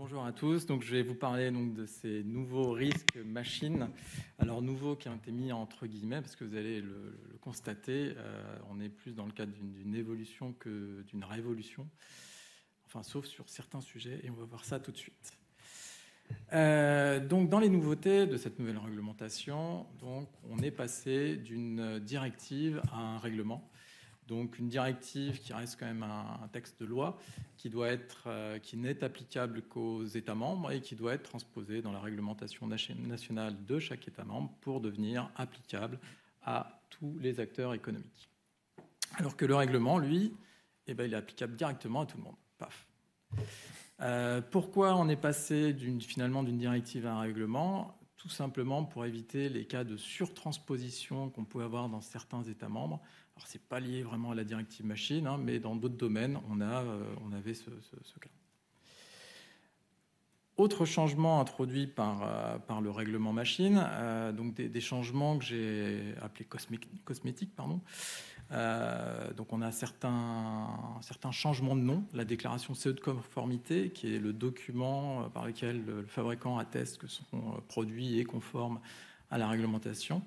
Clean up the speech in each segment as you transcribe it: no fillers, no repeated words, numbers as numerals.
Bonjour à tous. Donc, je vais vous parler donc, de ces nouveaux risques machines. Alors, nouveaux qui ont été mis entre guillemets, parce que vous allez le constater, on est plus dans le cadre d'une évolution que d'une révolution. Enfin, sauf sur certains sujets, et on va voir ça tout de suite. Donc, dans les nouveautés de cette nouvelle réglementation, donc, on est passé d'une directive à un règlement. Donc une directive qui reste quand même un texte de loi qui n'est applicable qu'aux États membres et qui doit être transposée dans la réglementation nationale de chaque État membre pour devenir applicable à tous les acteurs économiques. Alors que le règlement, lui, il est applicable directement à tout le monde. Paf. Pourquoi on est passé finalement d'une directive à un règlement ? Tout simplement pour éviter les cas de surtransposition qu'on peut avoir dans certains États membres. Alors, ce n'est pas lié vraiment à la directive machine, mais dans d'autres domaines, on avait ce cas. Autre changement introduit par le règlement machine, donc des changements que j'ai appelés cosmétiques. Donc, on a certains changements de nom. La déclaration CE de conformité, qui est le document par lequel le fabricant atteste que son produit est conforme à la réglementation,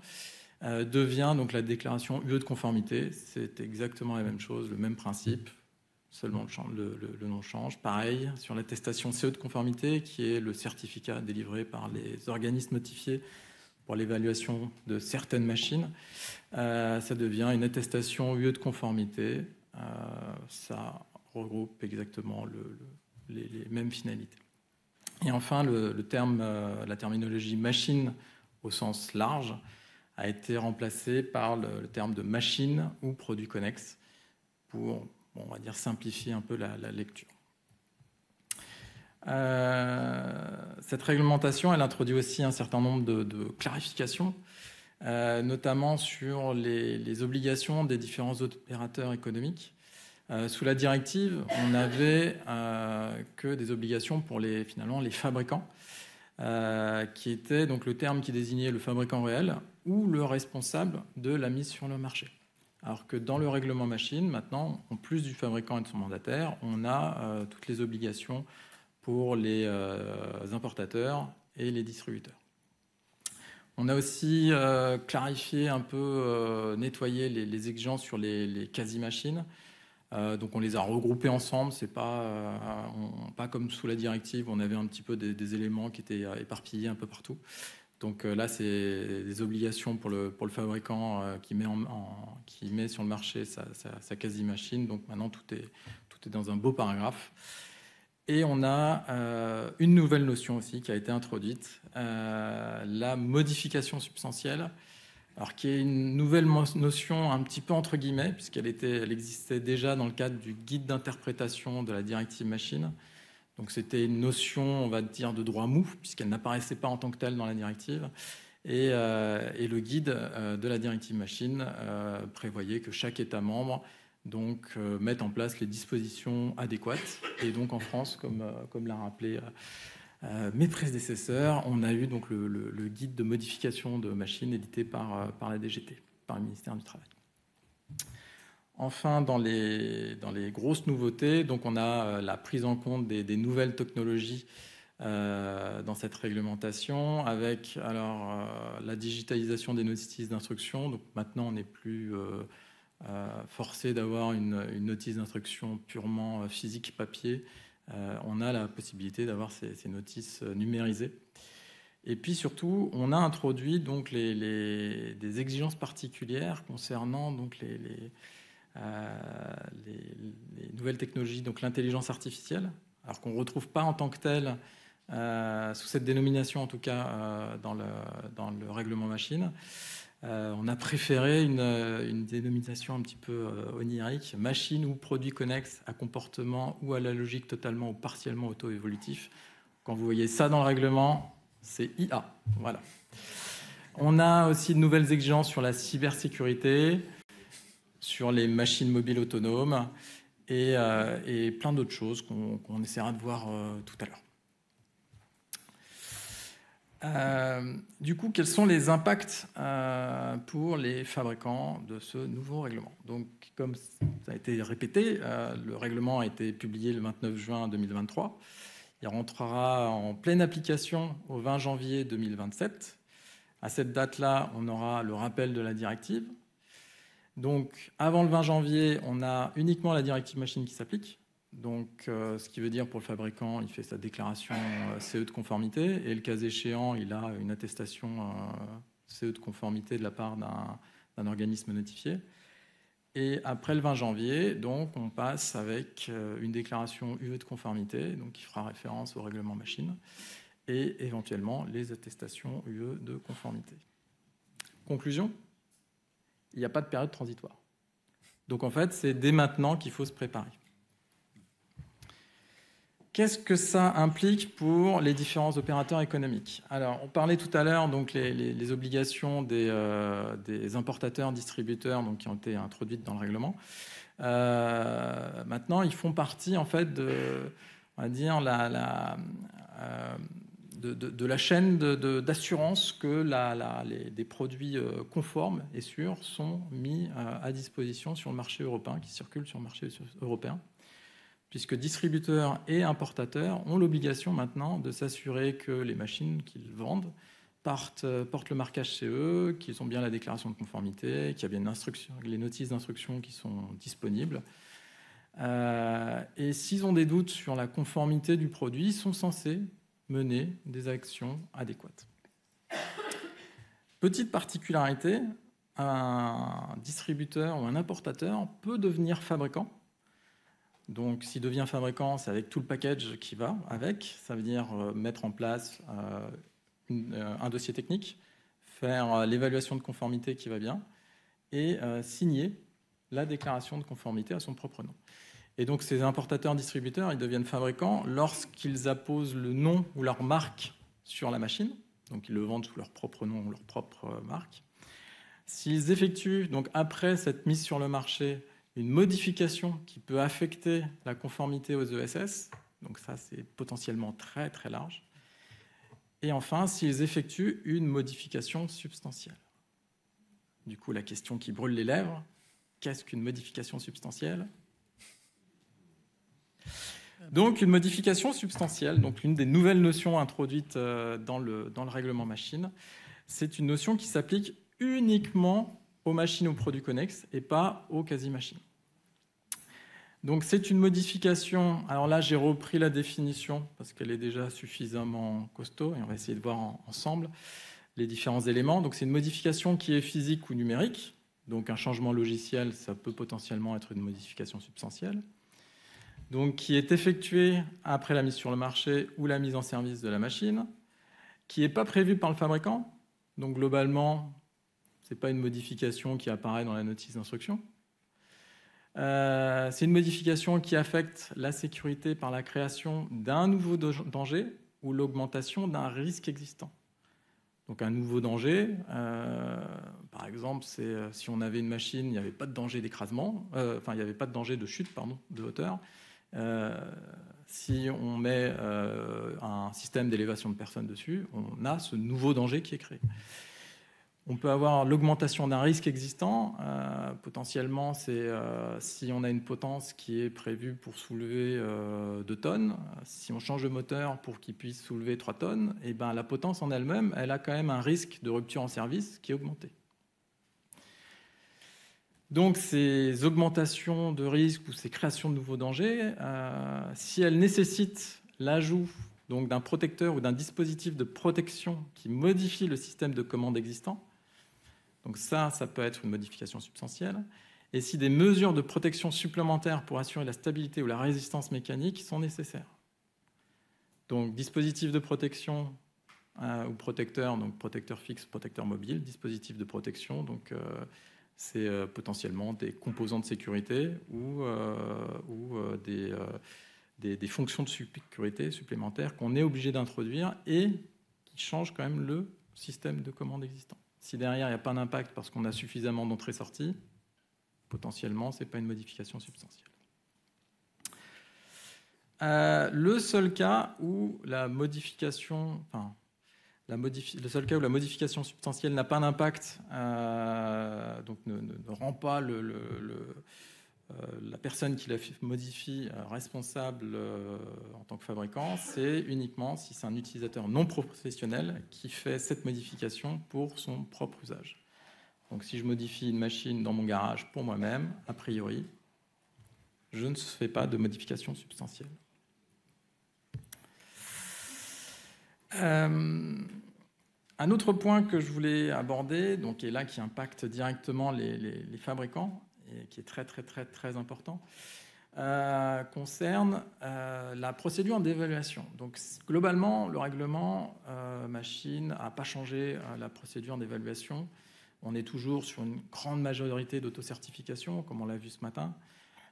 devient donc la déclaration UE de conformité. C'est exactement la même chose, le même principe, seulement le nom change. Pareil, sur l'attestation CE de conformité, qui est le certificat délivré par les organismes notifiés pour l'évaluation de certaines machines, ça devient une attestation UE de conformité. Ça regroupe exactement les mêmes finalités. Et enfin, la terminologie machine au sens large a été remplacé par le terme de machine ou produit connexe pour, on va dire, simplifier un peu la lecture. Cette réglementation, elle introduit aussi un certain nombre de clarifications, notamment sur les obligations des différents opérateurs économiques. Sous la directive, on n'avait que des obligations pour finalement les fabricants, qui était donc le terme qui désignait le fabricant réel ou le responsable de la mise sur le marché. Alors que dans le règlement machine, maintenant, en plus du fabricant et de son mandataire, on a toutes les obligations pour les importateurs et les distributeurs. On a aussi clarifié un peu, nettoyé les exigences sur les quasi-machines. Donc on les a regroupés ensemble, c'est pas comme sous la directive, on avait un petit peu des éléments qui étaient éparpillés un peu partout. Donc là, c'est des obligations pour le fabricant qui met sur le marché sa quasi-machine. Donc maintenant, tout est dans un beau paragraphe. Et on a une nouvelle notion aussi qui a été introduite, la modification substantielle. Alors, qui est une nouvelle notion un petit peu entre guillemets, puisqu'elle existait déjà dans le cadre du guide d'interprétation de la directive machine. Donc, c'était une notion, on va dire, de droit mou, puisqu'elle n'apparaissait pas en tant que telle dans la directive. Et le guide de la directive machine prévoyait que chaque État membre mette en place les dispositions adéquates. Et donc, en France, comme l'a rappelé mes prédécesseurs, on a eu donc le guide de modification de machines édité par la DGT, par le ministère du Travail. Enfin, dans les grosses nouveautés, donc on a la prise en compte des nouvelles technologies dans cette réglementation, avec la digitalisation des notices d'instruction. Donc maintenant, on n'est plus forcé d'avoir une notice d'instruction purement physique papier. On a la possibilité d'avoir ces notices numérisées. Et puis surtout, on a introduit donc des exigences particulières concernant donc les nouvelles technologies, donc l'intelligence artificielle, alors qu'on ne retrouve pas en tant que telle, sous cette dénomination en tout cas, dans le règlement machine. On a préféré une dénomination un petit peu onirique, machine ou produit connexe à comportement ou à la logique totalement ou partiellement auto-évolutif. Quand vous voyez ça dans le règlement, c'est IA. Voilà. On a aussi de nouvelles exigences sur la cybersécurité, sur les machines mobiles autonomes et plein d'autres choses qu'on essaiera de voir tout à l'heure. Du coup, quels sont les impacts pour les fabricants de ce nouveau règlement ? Donc, comme ça a été répété, le règlement a été publié le 29 juin 2023. Il rentrera en pleine application au 20 janvier 2027. À cette date-là, on aura le rappel de la directive. Donc, avant le 20 janvier, on a uniquement la directive machine qui s'applique. Donc, ce qui veut dire pour le fabricant, il fait sa déclaration CE de conformité et le cas échéant, il a une attestation CE de conformité de la part d'un organisme notifié. Et après le 20 janvier, donc, on passe avec une déclaration UE de conformité, donc qui fera référence au règlement machine, et éventuellement les attestations UE de conformité. Conclusion, il n'y a pas de période transitoire. Donc en fait, c'est dès maintenant qu'il faut se préparer. Qu'est-ce que ça implique pour les différents opérateurs économiques? Alors, on parlait tout à l'heure donc les obligations des importateurs, distributeurs donc, qui ont été introduites dans le règlement. Maintenant, ils font partie en fait de, on va dire, de la chaîne d'assurance que des produits conformes et sûrs sont mis à disposition sur le marché européen, qui circulent sur le marché européen, puisque distributeurs et importateurs ont l'obligation maintenant de s'assurer que les machines qu'ils vendent portent le marquage CE, qu'ils ont bien la déclaration de conformité, qu'il y a bien les notices d'instruction qui sont disponibles. Et s'ils ont des doutes sur la conformité du produit, ils sont censés mener des actions adéquates. Petite particularité, un distributeur ou un importateur peut devenir fabricant. Donc, s'il devient fabricant, c'est avec tout le package qui va avec. Ça veut dire mettre en place un dossier technique, faire l'évaluation de conformité qui va bien et signer la déclaration de conformité à son propre nom. Et donc, ces importateurs-distributeurs, ils deviennent fabricants lorsqu'ils apposent le nom ou leur marque sur la machine. Donc, ils le vendent sous leur propre nom ou leur propre marque. S'ils effectuent, donc après cette mise sur le marché, une modification qui peut affecter la conformité aux ESS, donc ça, c'est potentiellement très, très large. Et enfin, s'ils effectuent une modification substantielle. Du coup, la question qui brûle les lèvres, qu'est-ce qu'une modification substantielle ? Donc, une modification substantielle, donc l'une des nouvelles notions introduites dans le règlement machine, c'est une notion qui s'applique uniquement aux machines aux produits connexes et pas aux quasi-machines. Donc, c'est une modification. Alors là, j'ai repris la définition parce qu'elle est déjà suffisamment costaud et on va essayer de voir ensemble les différents éléments. Donc, c'est une modification qui est physique ou numérique. Donc, un changement logiciel, ça peut potentiellement être une modification substantielle. Donc, qui est effectuée après la mise sur le marché ou la mise en service de la machine, qui n'est pas prévue par le fabricant. Donc, globalement, ce n'est pas une modification qui apparaît dans la notice d'instruction. C'est une modification qui affecte la sécurité par la création d'un nouveau danger ou l'augmentation d'un risque existant. Donc un nouveau danger, par exemple, c'est si on avait une machine, il n'y avait pas de danger d'écrasement, il n'y avait pas de danger de chute, de hauteur. Si on met un système d'élévation de personnes dessus, on a ce nouveau danger qui est créé. On peut avoir l'augmentation d'un risque existant. Potentiellement, c'est si on a une potence qui est prévue pour soulever 2 tonnes. Si on change de moteur pour qu'il puisse soulever 3 tonnes, et ben, la potence en elle-même, elle a quand même un risque de rupture en service qui est augmenté. Donc, ces augmentations de risque ou ces créations de nouveaux dangers, si elles nécessitent l'ajout d'un protecteur ou d'un dispositif de protection qui modifie le système de commande existant, donc ça peut être une modification substantielle. Et si des mesures de protection supplémentaires pour assurer la stabilité ou la résistance mécanique sont nécessaires. Donc, dispositif de protection ou protecteur, donc protecteur fixe, protecteur mobile, dispositif de protection, donc c'est potentiellement des composants de sécurité ou des fonctions de sécurité supplémentaires qu'on est obligé d'introduire et qui changent quand même le système de commande existant. Si derrière, il n'y a pas d'impact parce qu'on a suffisamment d'entrées-sorties, potentiellement, ce n'est pas une modification substantielle. Le seul cas où la modification substantielle n'a pas d'impact, donc ne rend pas la personne qui la modifie responsable en tant que fabricant, c'est uniquement si c'est un utilisateur non professionnel qui fait cette modification pour son propre usage. Donc si je modifie une machine dans mon garage pour moi-même, a priori, je ne fais pas de modification substantielle. Un autre point que je voulais aborder, donc, et là qui impacte directement les fabricants, et qui est très important, concerne la procédure d'évaluation. Donc globalement, le règlement machine n'a pas changé la procédure d'évaluation. On est toujours sur une grande majorité d'autocertification, comme on l'a vu ce matin.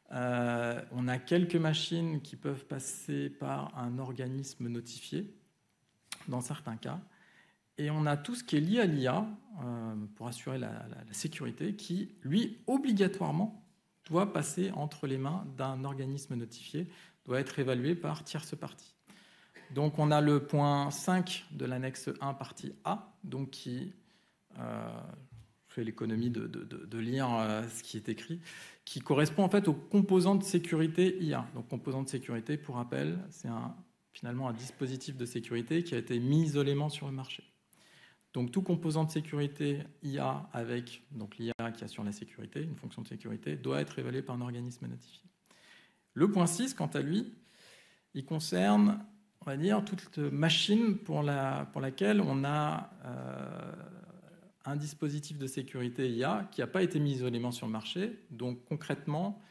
On a quelques machines qui peuvent passer par un organisme notifié, dans certains cas. Et on a tout ce qui est lié à l'IA, pour assurer la sécurité, qui, lui, obligatoirement, doit passer entre les mains d'un organisme notifié, doit être évalué par tierce partie. Donc on a le point 5 de l'annexe 1, partie A, donc qui... je fais l'économie de lire ce qui est écrit, qui correspond en fait aux composants de sécurité IA. Donc composants de sécurité, pour rappel, c'est finalement un dispositif de sécurité qui a été mis isolément sur le marché. Donc tout composant de sécurité IA avec donc l'IA qui assure la sécurité, une fonction de sécurité, doit être évalué par un organisme notifié. Le point 6, quant à lui, il concerne, on va dire, toute machine pour laquelle on a un dispositif de sécurité IA qui n'a pas été mis isolément sur le marché. Donc concrètement,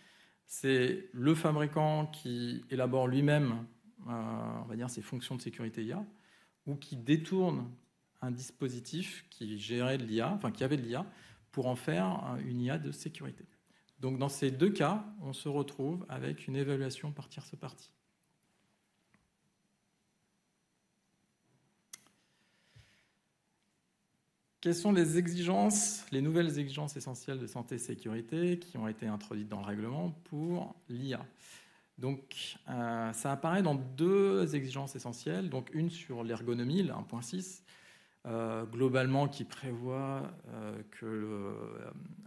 c'est le fabricant qui élabore lui-même, on va dire, ses fonctions de sécurité IA, ou qui détourne un dispositif qui gérait de l'IA, enfin qui avait de l'IA, pour en faire une IA de sécurité. Donc dans ces deux cas, on se retrouve avec une évaluation par tierce partie. Quelles sont les exigences, les nouvelles exigences essentielles de santé et sécurité qui ont été introduites dans le règlement pour l'IA? Donc, ça apparaît dans deux exigences essentielles. Donc, une sur l'ergonomie, le 1.6, globalement qui prévoit que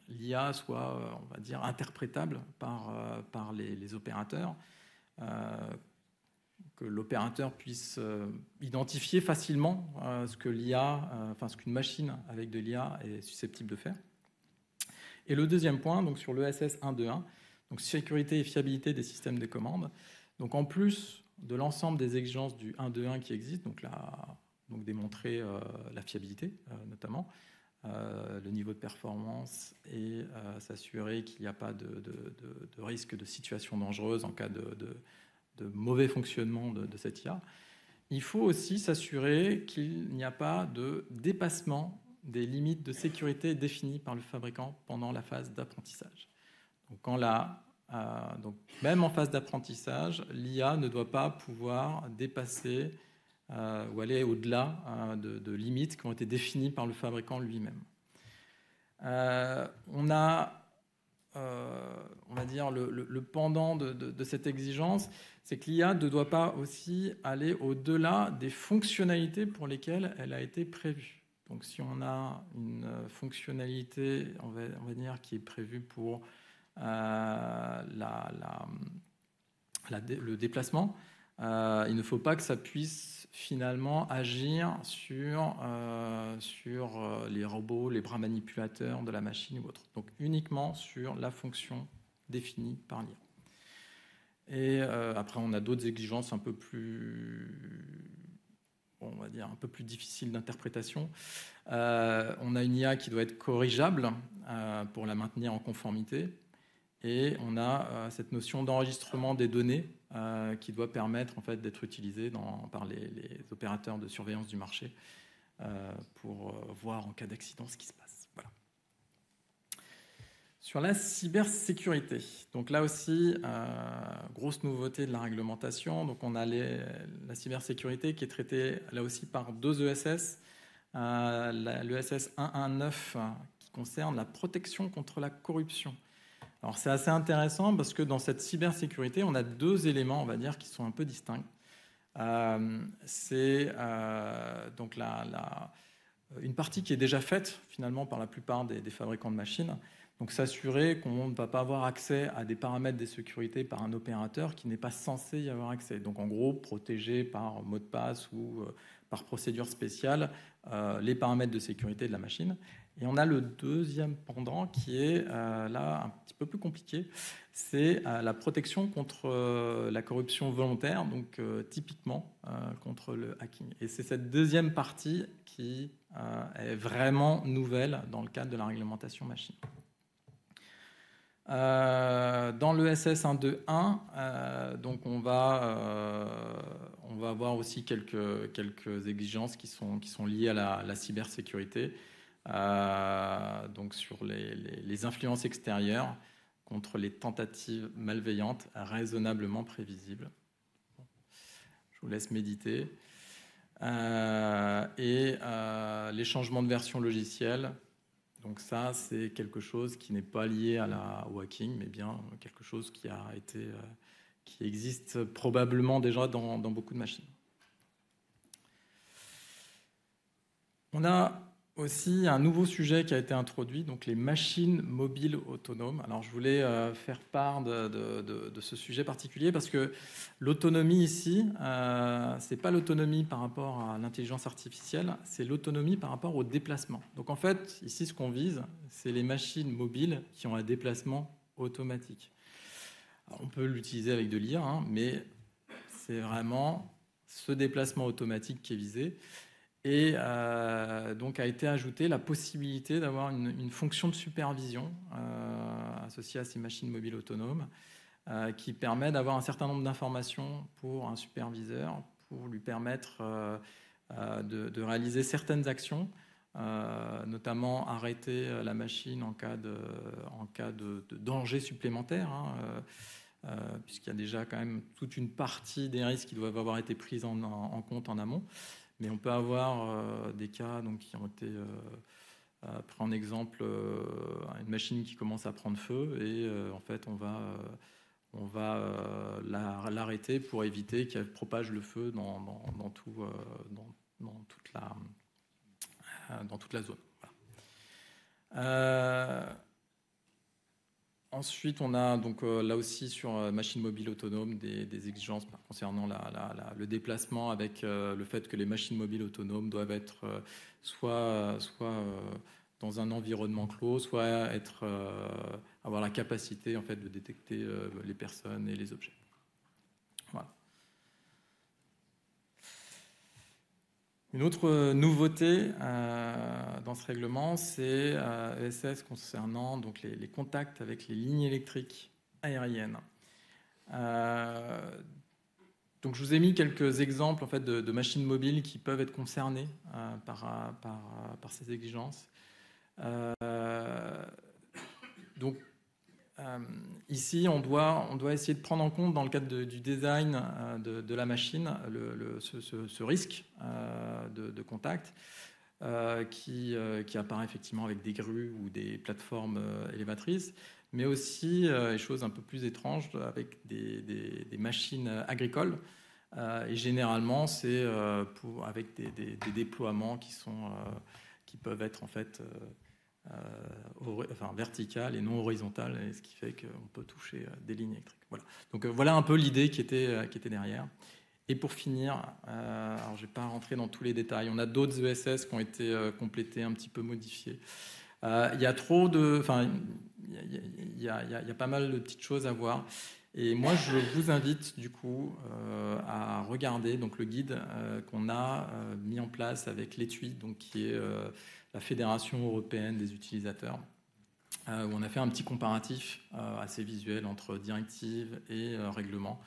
l'IA soit, on va dire, interprétable par les opérateurs, que l'opérateur puisse identifier facilement ce que l'IA, ce qu'une machine avec de l'IA est susceptible de faire. Et le deuxième point, donc sur l'ESS 1.2.1, donc sécurité et fiabilité des systèmes de commande. Donc en plus de l'ensemble des exigences du 1.2.1 qui existent, donc démontrer la fiabilité notamment, le niveau de performance et s'assurer qu'il n'y a pas de risque de situation dangereuse en cas de mauvais fonctionnement de cette IA. Il faut aussi s'assurer qu'il n'y a pas de dépassement des limites de sécurité définies par le fabricant pendant la phase d'apprentissage. Donc, même en phase d'apprentissage, l'IA ne doit pas pouvoir dépasser ou aller au-delà de limites qui ont été définies par le fabricant lui-même. On a, on va dire, le pendant de cette exigence, c'est que l'IA ne doit pas aussi aller au-delà des fonctionnalités pour lesquelles elle a été prévue. Donc si on a une fonctionnalité, on va dire, qui est prévue pour le déplacement, il ne faut pas que ça puisse finalement agir sur les robots, les bras manipulateurs de la machine ou autre. Donc uniquement sur la fonction définie par l'IA. Et après, on a d'autres exigences un peu plus, on va dire, un peu plus difficiles d'interprétation. On a une IA qui doit être corrigeable pour la maintenir en conformité. Et on a cette notion d'enregistrement des données qui doit permettre en fait, d'être utilisée par les opérateurs de surveillance du marché pour voir en cas d'accident ce qui se passe. Voilà. Sur la cybersécurité, donc là aussi, grosse nouveauté de la réglementation. Donc on a la cybersécurité qui est traitée là aussi par deux ESS. L'ESS 1.1.9 qui concerne la protection contre la corruption. Alors c'est assez intéressant parce que dans cette cybersécurité, on a deux éléments, on va dire, qui sont un peu distincts. C'est donc une partie qui est déjà faite finalement par la plupart des fabricants de machines. Donc s'assurer qu'on ne va pas avoir accès à des paramètres de sécurité par un opérateur qui n'est pas censé y avoir accès. Donc en gros, protéger par mot de passe ou par procédure spéciale les paramètres de sécurité de la machine. Et on a le deuxième pendant qui est là un petit peu plus compliqué, c'est la protection contre la corruption volontaire, donc typiquement contre le hacking. Et c'est cette deuxième partie qui est vraiment nouvelle dans le cadre de la réglementation machine. Dans le SS 1.2.1, donc on va avoir aussi quelques exigences qui sont liées à la cybersécurité, donc sur les influences extérieures contre les tentatives malveillantes raisonnablement prévisibles. Je vous laisse méditer. Et les changements de version logicielle. Donc ça, c'est quelque chose qui n'est pas lié au hacking, mais bien quelque chose qui existe probablement déjà dans beaucoup de machines. On a aussi un nouveau sujet qui a été introduit, donc les machines mobiles autonomes. Alors je voulais faire part de ce sujet particulier parce que l'autonomie ici, c'est pas l'autonomie par rapport à l'intelligence artificielle, c'est l'autonomie par rapport au déplacement. Donc en fait, ici ce qu'on vise, c'est les machines mobiles qui ont un déplacement automatique. Alors, on peut l'utiliser avec de l'IA, hein, mais c'est vraiment ce déplacement automatique qui est visé. Et donc a été ajoutée la possibilité d'avoir une fonction de supervision associée à ces machines mobiles autonomes qui permet d'avoir un certain nombre d'informations pour un superviseur pour lui permettre de réaliser certaines actions, notamment arrêter la machine en cas de danger supplémentaire, hein, puisqu'il y a déjà quand même toute une partie des risques qui doivent avoir été pris en compte en amont. Mais on peut avoir des cas donc, qui ont été pris en exemple, une machine qui commence à prendre feu et en fait on va l'arrêter pour éviter qu'elle propage le feu dans toute la zone. Voilà. Ensuite, on a donc là aussi sur machines mobiles autonomes des exigences concernant le déplacement avec le fait que les machines mobiles autonomes doivent être soit dans un environnement clos, soit avoir la capacité en fait de détecter les personnes et les objets. Voilà. Une autre nouveauté dans ce règlement, c'est ESS concernant donc, les contacts avec les lignes électriques aériennes. Donc, je vous ai mis quelques exemples en fait, de machines mobiles qui peuvent être concernées par ces exigences. Donc, ici, on doit essayer de prendre en compte, dans le cadre du design de la machine, ce risque de contact qui apparaît effectivement avec des grues ou des plateformes élévatrices, mais aussi, les choses un peu plus étranges, avec des machines agricoles. Et généralement, c'est avec des déploiements qui peuvent être en fait verticale et non horizontale, et ce qui fait qu'on peut toucher des lignes électriques. Voilà. Donc voilà un peu l'idée qui était derrière. Et pour finir, alors je ne vais pas rentrer dans tous les détails, on a d'autres ESS qui ont été complétés, un petit peu modifiés. Il y a il y a pas mal de petites choses à voir. Et moi, je vous invite du coup à regarder donc, le guide qu'on a mis en place avec l'ETUI, donc qui est la Fédération européenne des utilisateurs, où on a fait un petit comparatif assez visuel entre directive et règlement,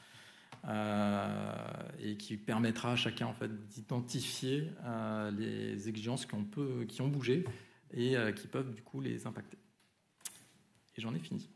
et qui permettra à chacun en fait, d'identifier les exigences qui ont bougé et qui peuvent du coup les impacter. Et j'en ai fini.